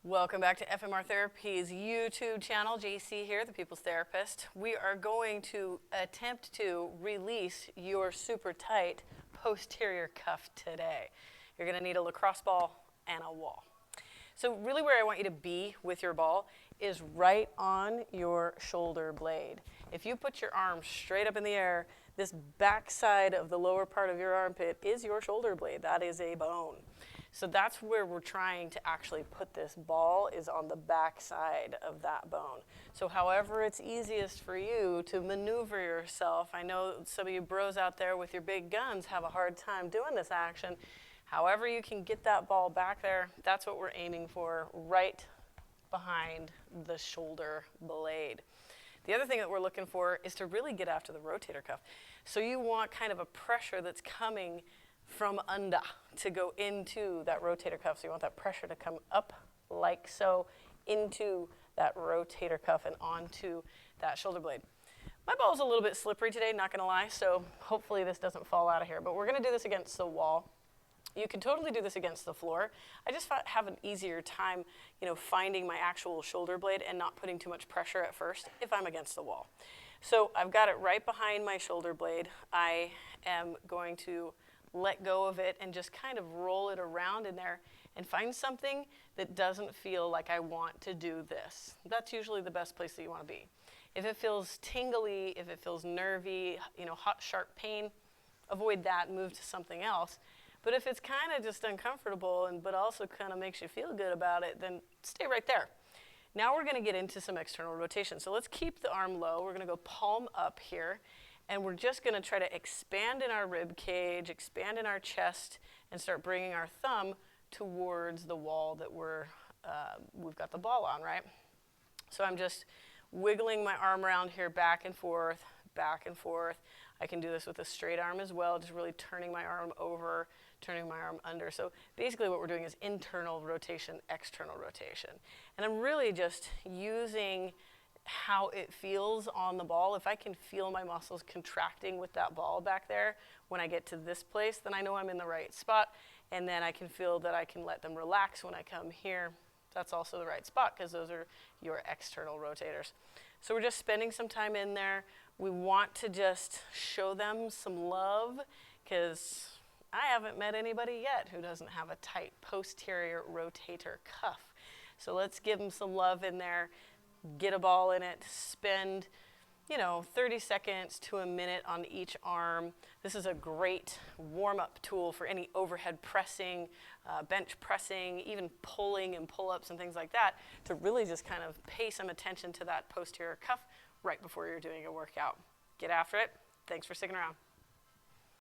Welcome back to FMR Therapy's YouTube channel. JC here, the People's Therapist. We are going to attempt to release your super tight posterior cuff today. You're going to need a lacrosse ball and a wall. So really where I want you to be with your ball is right on your shoulder blade. If you put your arm straight up in the air, this back side of the lower part of your armpit is your shoulder blade. That is a bone. So that's where we're trying to actually put this ball, is on the back side of that bone. So however it's easiest for you to maneuver yourself. I know some of you bros out there with your big guns have a hard time doing this action. However you can get that ball back there, that's what we're aiming for, right behind the shoulder blade. The other thing that we're looking for is to really get after the rotator cuff. So you want kind of a pressure that's coming from under to go into that rotator cuff. So you want that pressure to come up like so into that rotator cuff and onto that shoulder blade. My ball's a little bit slippery today, not gonna lie, so hopefully this doesn't fall out of here, but we're gonna do this against the wall. You can totally do this against the floor. I just have an easier time, finding my actual shoulder blade and not putting too much pressure at first if I'm against the wall. So I've got it right behind my shoulder blade. I am going to let go of it and just kind of roll it around in there and find something that doesn't feel like I want to do this. That's usually the best place that you want to be. If it feels tingly, if it feels nervy, hot, sharp pain, avoid that and move to something else. But if it's kind of just uncomfortable but also kind of makes you feel good about it, then stay right there. Now we're going to get into some external rotation. So let's keep the arm low. We're going to go palm up here. And we're just going to try to expand in our rib cage, expand in our chest, and start bringing our thumb towards the wall that we've got the ball on, right? So I'm just wiggling my arm around here back and forth, back and forth. I can do this with a straight arm as well, just really turning my arm over, turning my arm under. So basically what we're doing is internal rotation, external rotation. And I'm really just using how it feels on the ball. If I can feel my muscles contracting with that ball back there when I get to this place, then I know I'm in the right spot, and then I can feel that I can let them relax when I come here. That's also the right spot because those are your external rotators. So we're just spending some time in there. We want to just show them some love because I haven't met anybody yet who doesn't have a tight posterior rotator cuff. So let's give them some love in there. Get a ball in it, spend 30 seconds to a minute on each arm. This is a great warm-up tool for any overhead pressing, bench pressing, even pulling and pull-ups and things like that, to really just kind of pay some attention to that posterior cuff right before you're doing a workout. Get after it. Thanks for sticking around.